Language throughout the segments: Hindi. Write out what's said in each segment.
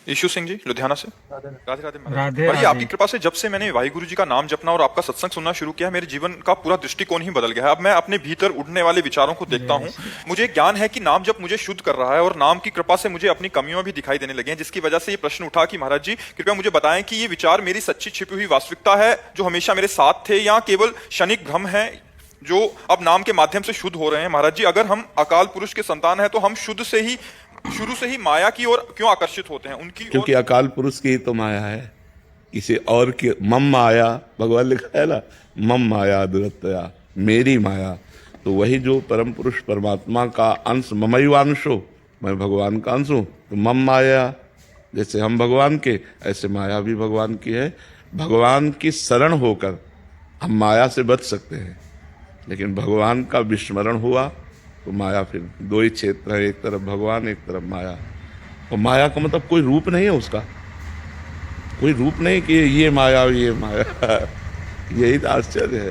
ईशु सिंह जी लुधियाना से। राधे राधे महाराज। राधे महाराज जी, आपकी राधे। कृपा से जब से मैंने वाहिगुरु जी का नाम जपना और आपका सत्संग सुनना शुरू किया, मेरे जीवन का पूरा दृष्टिकोण ही बदल गया है। अब मैं अपने भीतर उड़ने वाले विचारों को देखता जय हूँ। श्री राम। मुझे ज्ञान है कि नाम जप मुझे शुद्ध कर रहा है और नाम की कृपा से मुझे अपनी कमियां भी दिखाई देने लगी हैं, जिसकी वजह से ये प्रश्न उठा कि महाराज जी कृपया मुझे बताएं कि ये विचार मेरी सच्ची छिपी हुई वास्तविकता है जो हमेशा मेरे साथ थे, या केवल क्षणिक भ्रम है जो अब नाम के माध्यम से शुद्ध हो रहे हैं। महाराज जी, अगर हम अकाल पुरुष के संतान हैं तो हम शुरू से ही माया की ओर क्यों आकर्षित होते हैं? उनकी क्योंकि अकाल पुरुष की ही तो माया है, किसी और की मम माया, भगवान लिखा है ना, मम माया दुरतया, मेरी माया। तो वही जो परम पुरुष परमात्मा का अंश, ममैवांशो, मैं भगवान का अंश हूँ, तो मम माया, जैसे हम भगवान के ऐसे माया भी भगवान की है। भगवान की शरण होकर हम माया से बच सकते हैं, लेकिन भगवान का विस्मरण हुआ तो माया, फिर दो ही क्षेत्र है, एक तरफ भगवान एक तरफ माया। और माया का मतलब कोई रूप नहीं है उसका, कोई रूप नहीं कि ये माया ये माया यही तो आश्चर्य है।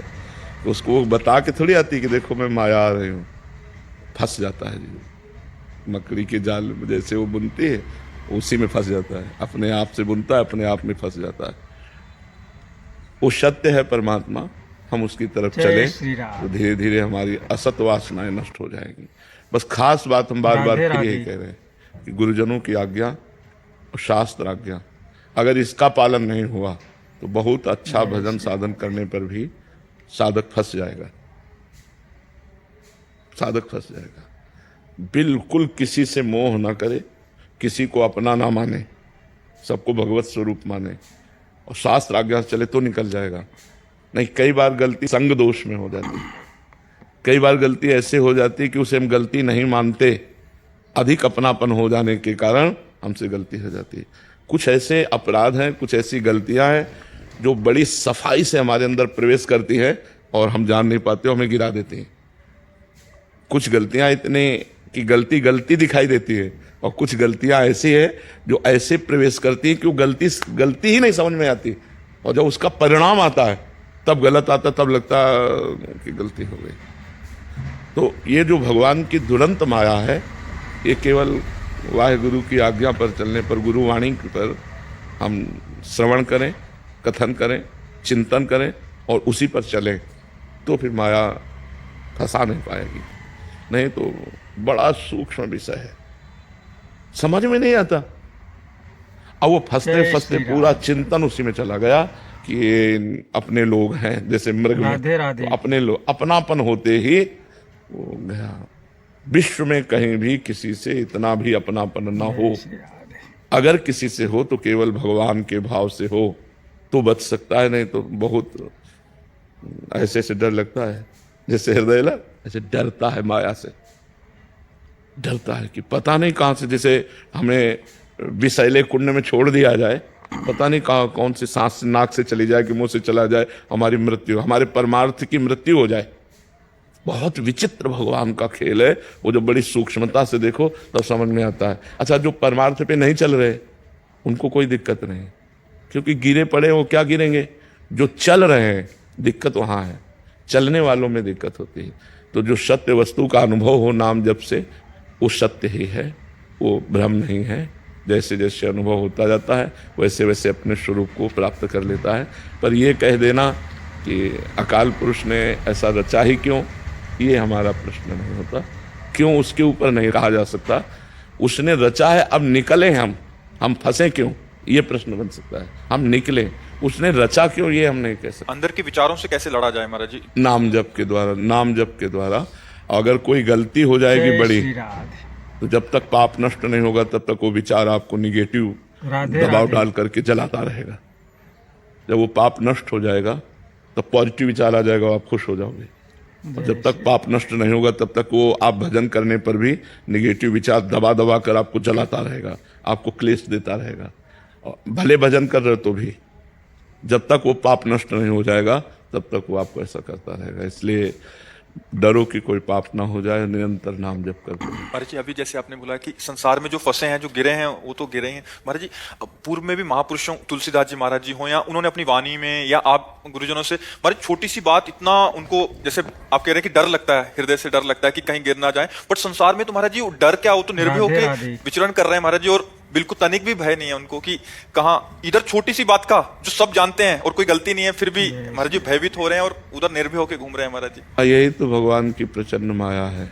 तो उसको वो बता के थोड़ी आती कि देखो मैं माया आ रही हूँ, फंस जाता है जी। मकड़ी के जाल में जैसे वो बुनती है उसी में फंस जाता है, अपने आप से बुनता है, अपने आप में फंस जाता है। वो सत्य है परमात्मा, हम उसकी तरफ जय चलें श्री राम। तो धीरे धीरे हमारी असत वासनाएं नष्ट हो जाएंगी। बस खास बात हम बार बार राधे फिर यही राधे। कह रहे हैं कि गुरुजनों की आज्ञा और शास्त्र आज्ञा, अगर इसका पालन नहीं हुआ तो बहुत अच्छा भजन साधन करने पर भी साधक फंस जाएगा, साधक फंस जाएगा। बिल्कुल किसी से मोह ना करे, किसी को अपना ना माने, सबको भगवत स्वरूप माने और शास्त्र आज्ञा से चले तो निकल जाएगा। नहीं, कई बार गलती संग दोष में हो जाती है, कई बार गलती ऐसे हो जाती है कि उसे हम गलती नहीं मानते, अधिक अपनापन हो जाने के कारण हमसे गलती हो जाती है। कुछ ऐसे अपराध हैं, कुछ ऐसी गलतियां हैं जो बड़ी सफाई से हमारे अंदर प्रवेश करती हैं और हम जान नहीं पाते, हमें गिरा देती हैं। कुछ गलतियां इतने कि गलती गलती दिखाई देती है, और कुछ गलतियां ऐसी है जो ऐसे प्रवेश करती हैं कि वो गलती ही नहीं समझ में आती, और जब उसका परिणाम आता है तब गलत आता, तब लगता कि गलती हो गई। तो ये जो भगवान की दुरंत माया है, ये केवल वाहिगुरु की आज्ञा पर चलने पर, गुरुवाणी पर हम श्रवण करें, कथन करें, चिंतन करें और उसी पर चलें तो फिर माया फंसा नहीं पाएगी। नहीं तो बड़ा सूक्ष्म विषय है, समझ में नहीं आता। अब वो फंसते जय फंसते श्री राम। पूरा चिंतन उसी में चला गया कि ये अपने लोग हैं, जैसे मृग में राधे राधे। तो अपने लोग, अपनापन होते ही वो गया। विश्व में कहीं भी किसी से इतना भी अपनापन ना हो, जय श्री राधे। अगर किसी से हो तो केवल भगवान के भाव से हो तो बच सकता है, नहीं तो बहुत ऐसे से डर लगता है, जैसे हृदय ना ऐसे डरता है, माया से डरता है कि पता नहीं कहाँ से, जैसे हमें विषैले कुंड में छोड़ दिया जाए, पता नहीं कहाँ कौन सी सांस नाक से चली जाए कि मुंह से चला जाए, हमारी मृत्यु, हमारे परमार्थ की मृत्यु हो जाए। बहुत विचित्र भगवान का खेल है वो, जो बड़ी सूक्ष्मता से देखो तब समझ में आता है। अच्छा, जो परमार्थ पे नहीं चल रहे उनको कोई दिक्कत नहीं, क्योंकि गिरे पड़े वो क्या गिरेंगे, जो चल रहे हैं दिक्कत वहाँ है, चलने वालों में दिक्कत होती है। तो जो सत्य वस्तु का अनुभव हो नाम जप से, वो सत्य ही है, वो भ्रम नहीं है। जैसे जैसे अनुभव होता जाता है वैसे वैसे अपने स्वरूप को प्राप्त कर लेता है। पर ये कह देना कि अकाल पुरुष ने ऐसा रचा ही क्यों, ये हमारा प्रश्न नहीं होता। क्यों उसके ऊपर नहीं कहा जा सकता, उसने रचा है, अब निकले हम फंसे क्यों, ये प्रश्न बन सकता है। हम निकले, उसने रचा क्यों, ये हम नहीं कह सकते। अंदर के विचारों से कैसे लड़ा जाए महाराज जी? नाम जप के द्वारा, नाम जप के द्वारा। अगर कोई गलती हो जाएगी जय बड़ी, श्री राधे। तो जब तक पाप नष्ट नहीं होगा तब तक वो विचार आपको निगेटिव राधे दबाव राधे। डाल करके जलाता रहेगा। जब वो पाप नष्ट हो जाएगा तब पॉजिटिव विचार आ जाएगा, आप खुश हो जाओगे। और जब तक पाप नष्ट नहीं होगा तब तक वो आप भजन करने पर भी निगेटिव विचार दबा दबा कर आपको जलाता रहेगा, आपको क्लेश देता रहेगा। और भले भजन कर रहे तो भी जब तक वो पाप नष्ट नहीं हो जाएगा तब तक वो आपको ऐसा करता रहेगा। इसलिए डरो कि कोई पाप ना हो जाए, निरंतर नाम जप करते हैं। महाराज जी, अभी जैसे आपने बोला कि संसार में जो फंसे हैं, जो गिरे हैं, वो तो गिरे हैं महाराज जी। अब पूर्व में भी महापुरुषों, तुलसीदास जी महाराज जी हो, या उन्होंने अपनी वाणी में, या आप गुरुजनों से, महाराज छोटी सी बात इतना उनको, जैसे आप कह रहे हैं कि डर लगता है, हृदय से डर लगता है कि कहीं गिर ना जाए, बट संसार में तो महाराज जी वो डर क्या, वो तो निर्भय राधे होकर राधे। विचरण कर रहे हैं महाराज जी। और बिल्कुल तनिक भी भय नहीं है उनको कि कहाँ इधर छोटी सी बात का जो सब जानते हैं और कोई गलती नहीं है फिर भी महाराज जी भयभीत हो रहे हैं और उधर निर्भय होकर घूम रहे हैं महाराज जी। यही तो भगवान की प्रचंड माया है।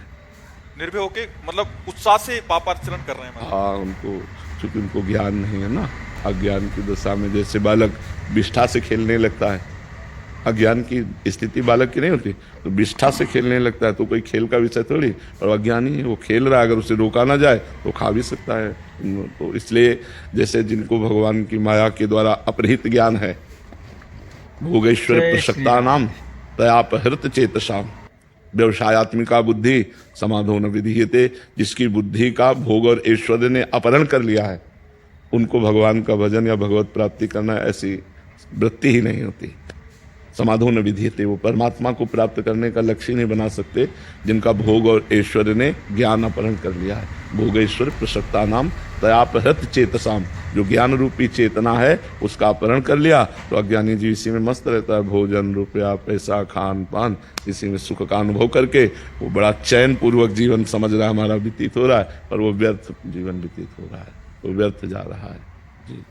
निर्भय होके मतलब उत्साह से पापाचरण कर रहे हैं महाराज। हाँ, उनको चूंकि उनको ज्ञान नहीं है ना, अज्ञान की दशा में जैसे बालक विष्ठा से खेलने लगता है, अज्ञान की स्थिति बालक की नहीं होती तो विष्ठा से खेलने लगता है, तो कोई खेल का विषय थोड़ी, और अज्ञानी है वो खेल रहा है, अगर उसे रोका ना जाए तो खा भी सकता है। तो इसलिए जैसे जिनको भगवान की माया के द्वारा अपहृत ज्ञान है, भोगेश्वर प्रसक्ता नाम तयापहृत चेतसाम व्यवसायत्मिका बुद्धि समाधो न विधीयते, जिसकी बुद्धि का भोग और ऐश्वर्य ने अपहरण कर लिया है, उनको भगवान का भजन या भगवत प्राप्ति करना ऐसी वृत्ति ही नहीं होती। समाधो न विधीयते, वो परमात्मा को प्राप्त करने का लक्ष्य नहीं बना सकते जिनका भोग और ऐश्वर्य ने ज्ञान अपहरण कर लिया है। भोगेश्वर प्रसक्ता नाम तयापहृत चेतसाम, जो ज्ञान रूपी चेतना है उसका अपहरण कर लिया तो अज्ञानी जी इसी में मस्त रहता है, भोजन रुपया पैसा खान पान इसी में सुख का अनुभव करके वो बड़ा चैन पूर्वक जीवन समझ रहा है हमारा व्यतीत हो रहा है, पर वो व्यर्थ जीवन व्यतीत हो रहा है, वो व्यर्थ जा रहा है। जी।